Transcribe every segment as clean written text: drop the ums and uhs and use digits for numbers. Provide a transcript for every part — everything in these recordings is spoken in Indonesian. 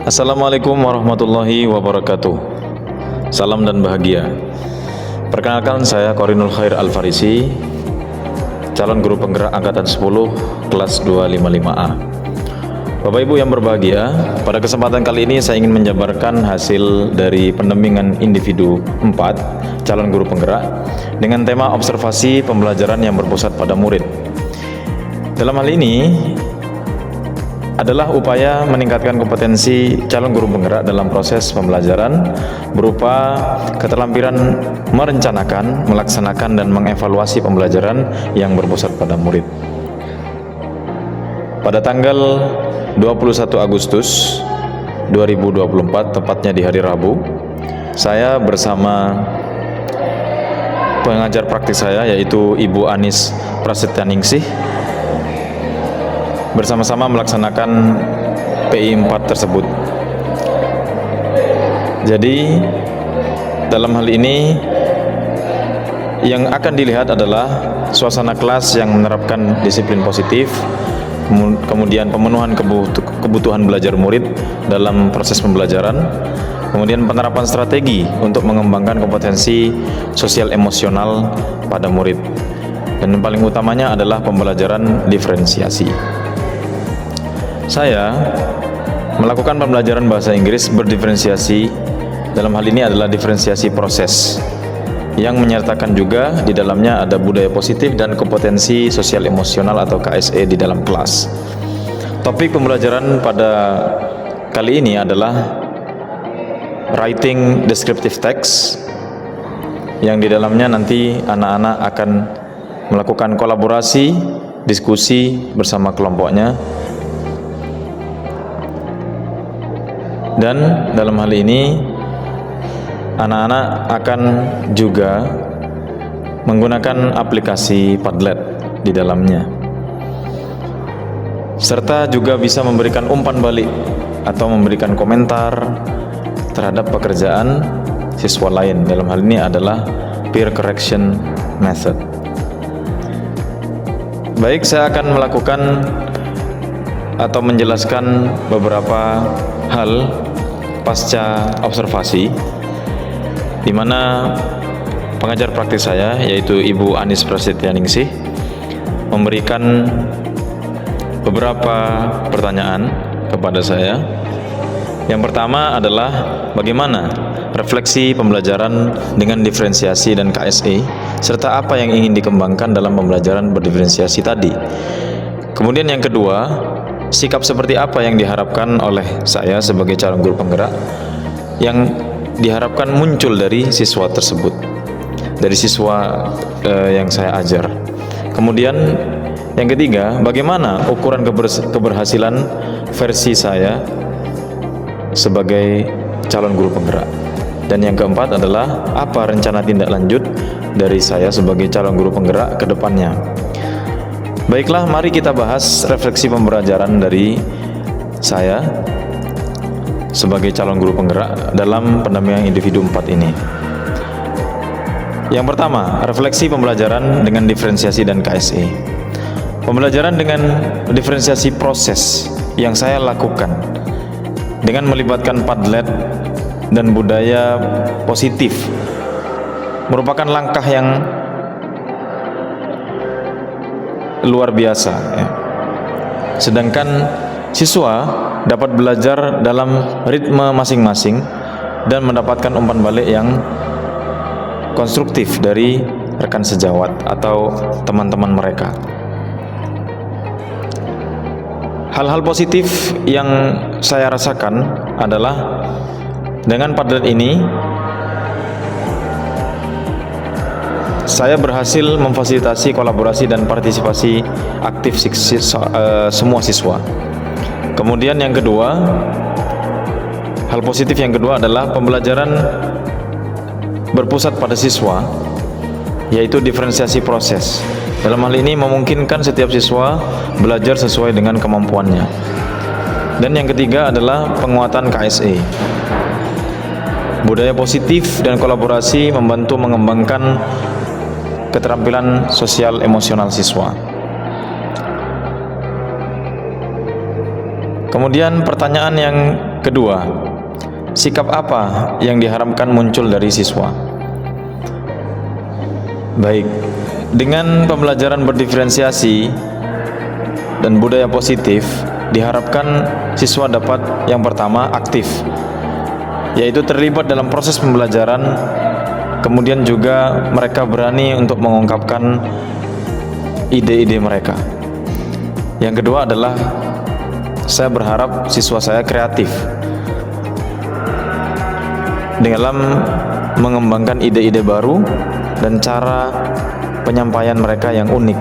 Assalamualaikum warahmatullahi wabarakatuh. Salam dan bahagia. Perkenalkan, saya Korinul Khair Al-Farisi, calon guru penggerak angkatan 10 kelas 255A. Bapak Ibu yang berbahagia, pada kesempatan kali ini saya ingin menjabarkan hasil dari pendampingan individu 4 calon guru penggerak dengan tema observasi pembelajaran yang berpusat pada murid. Dalam hal ini adalah upaya meningkatkan kompetensi calon guru penggerak dalam proses pembelajaran berupa keterampilan merencanakan, melaksanakan, dan mengevaluasi pembelajaran yang berpusat pada murid. Pada tanggal 21 Agustus 2024, tepatnya di hari Rabu, saya bersama pengajar praktik saya, yaitu Ibu Anis Prasetyaningsih, bersama-sama melaksanakan PI 4 tersebut. Jadi dalam hal ini yang akan dilihat adalah suasana kelas yang menerapkan disiplin positif, kemudian pemenuhan kebutuhan belajar murid dalam proses pembelajaran, kemudian penerapan strategi untuk mengembangkan kompetensi sosial emosional pada murid, dan yang paling utamanya adalah pembelajaran diferensiasi. Saya melakukan pembelajaran bahasa Inggris berdiferensiasi. Dalam hal ini adalah diferensiasi proses yang menyertakan juga di dalamnya ada budaya positif dan kompetensi sosial emosional atau KSE di dalam kelas. Topik pembelajaran pada kali ini adalah writing descriptive text, yang di dalamnya nanti anak-anak akan melakukan kolaborasi, diskusi bersama kelompoknya. Dan dalam hal ini anak-anak akan juga menggunakan aplikasi Padlet di dalamnya, serta juga bisa memberikan umpan balik atau memberikan komentar terhadap pekerjaan siswa lain. Dalam hal ini adalah peer correction method. Baik, saya akan melakukan atau menjelaskan beberapa hal pasca observasi, di mana pengajar praktik saya, yaitu Ibu Anis Prasetyaningsih, memberikan beberapa pertanyaan kepada saya. Yang pertama adalah bagaimana refleksi pembelajaran dengan diferensiasi dan KSE, serta apa yang ingin dikembangkan dalam pembelajaran berdiferensiasi tadi. Kemudian yang kedua, sikap seperti apa yang diharapkan oleh saya sebagai calon guru penggerak yang diharapkan muncul dari siswa tersebut, dari siswa yang saya ajar. Kemudian yang ketiga, bagaimana ukuran keberhasilan versi saya sebagai calon guru penggerak. Dan yang keempat adalah apa rencana tindak lanjut dari saya sebagai calon guru penggerak ke depannya. Baiklah, mari kita bahas refleksi pembelajaran dari saya sebagai calon guru penggerak dalam pendampingan individu 4 ini. Yang pertama, refleksi pembelajaran dengan diferensiasi dan KSE. Pembelajaran dengan diferensiasi proses yang saya lakukan dengan melibatkan Padlet dan budaya positif merupakan langkah yang luar biasa, ya. Sedangkan siswa dapat belajar dalam ritme masing-masing dan mendapatkan umpan balik yang konstruktif dari rekan sejawat atau teman-teman mereka. Hal-hal positif yang saya rasakan adalah dengan Padlet ini saya berhasil memfasilitasi kolaborasi dan partisipasi aktif semua siswa. Kemudian yang kedua, hal positif yang kedua adalah pembelajaran berpusat pada siswa, yaitu diferensiasi proses. Dalam hal ini memungkinkan setiap siswa belajar sesuai dengan kemampuannya. Dan yang ketiga adalah penguatan KSE. Budaya positif dan kolaborasi membantu mengembangkan keterampilan sosial emosional siswa. Kemudian pertanyaan yang Kedua, sikap apa yang diharapkan muncul dari siswa? Baik, dengan pembelajaran berdiferensiasi dan budaya positif, diharapkan siswa dapat yang pertama aktif, yaitu terlibat dalam proses pembelajaran. Kemudian juga mereka berani untuk mengungkapkan ide-ide mereka. Yang kedua adalah saya berharap siswa saya kreatif dalam mengembangkan ide-ide baru dan cara penyampaian mereka yang unik.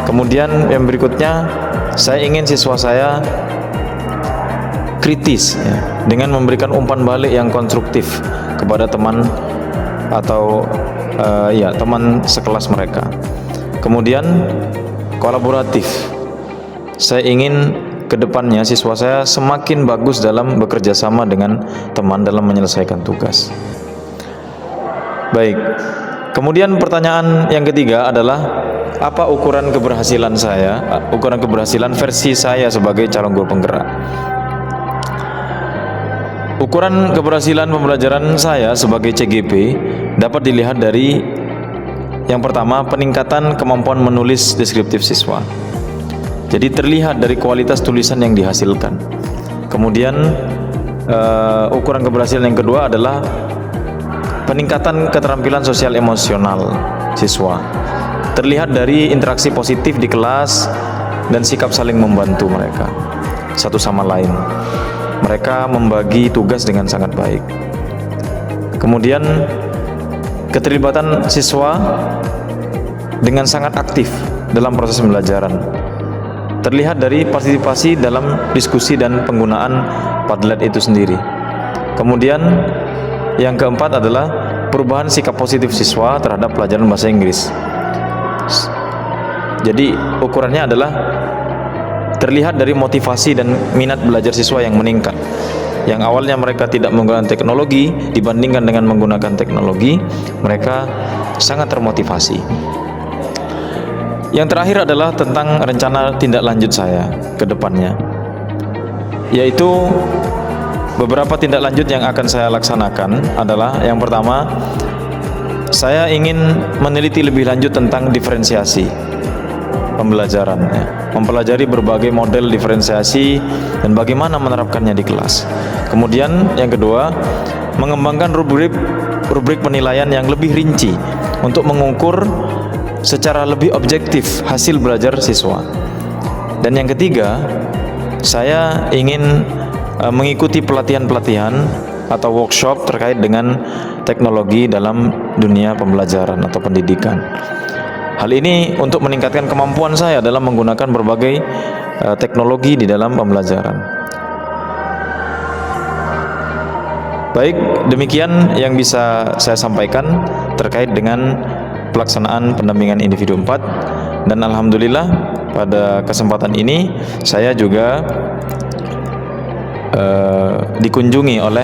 Kemudian yang berikutnya, saya ingin siswa saya kritis ya, dengan memberikan umpan balik yang konstruktif kepada teman atau teman sekelas mereka. Kemudian kolaboratif. Saya ingin kedepannya siswa saya semakin bagus dalam bekerja sama dengan teman dalam menyelesaikan tugas. Baik. Kemudian pertanyaan yang ketiga adalah apa ukuran keberhasilan saya, ukuran keberhasilan versi saya sebagai calon guru penggerak. Ukuran keberhasilan pembelajaran saya sebagai CGP dapat dilihat dari yang pertama, peningkatan kemampuan menulis deskriptif siswa. Jadi terlihat dari kualitas tulisan yang dihasilkan. Kemudian ukuran keberhasilan yang kedua adalah peningkatan keterampilan sosial emosional siswa. Terlihat dari interaksi positif di kelas dan sikap saling membantu mereka satu sama lain. Mereka membagi tugas dengan sangat baik. Kemudian keterlibatan siswa dengan sangat aktif dalam proses pembelajaran. Terlihat dari partisipasi dalam diskusi dan penggunaan Padlet itu sendiri. Kemudian yang keempat adalah perubahan sikap positif siswa terhadap pelajaran bahasa Inggris. Jadi ukurannya adalah terlihat dari motivasi dan minat belajar siswa yang meningkat. Yang awalnya mereka tidak menggunakan teknologi, dibandingkan dengan menggunakan teknologi, mereka sangat termotivasi. Yang terakhir adalah tentang rencana tindak lanjut saya ke depannya, yaitu beberapa tindak lanjut yang akan saya laksanakan adalah yang pertama, saya ingin meneliti lebih lanjut tentang diferensiasi pembelajaran, mempelajari berbagai model diferensiasi dan bagaimana menerapkannya di kelas. Kemudian yang kedua, mengembangkan rubrik penilaian yang lebih rinci untuk mengukur secara lebih objektif hasil belajar siswa. Dan yang ketiga, saya ingin mengikuti pelatihan-pelatihan atau workshop terkait dengan teknologi dalam dunia pembelajaran atau pendidikan. Hal ini untuk meningkatkan kemampuan saya dalam menggunakan berbagai teknologi di dalam pembelajaran. Baik, demikian yang bisa saya sampaikan terkait dengan pelaksanaan pendampingan individu 4, dan alhamdulillah pada kesempatan ini saya juga dikunjungi oleh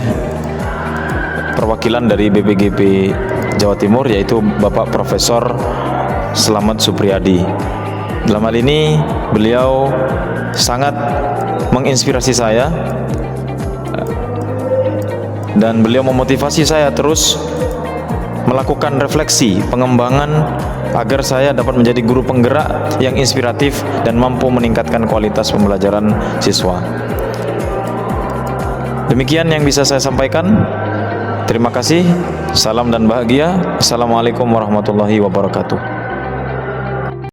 perwakilan dari BPGP Jawa Timur, yaitu Bapak Profesor Slamet Supriyadi. Dalam hal ini beliau sangat menginspirasi saya dan beliau memotivasi saya terus melakukan refleksi pengembangan agar saya dapat menjadi guru penggerak yang inspiratif dan mampu meningkatkan kualitas pembelajaran siswa. Demikian yang bisa saya sampaikan. Terima kasih. Salam dan bahagia. Assalamualaikum warahmatullahi wabarakatuh.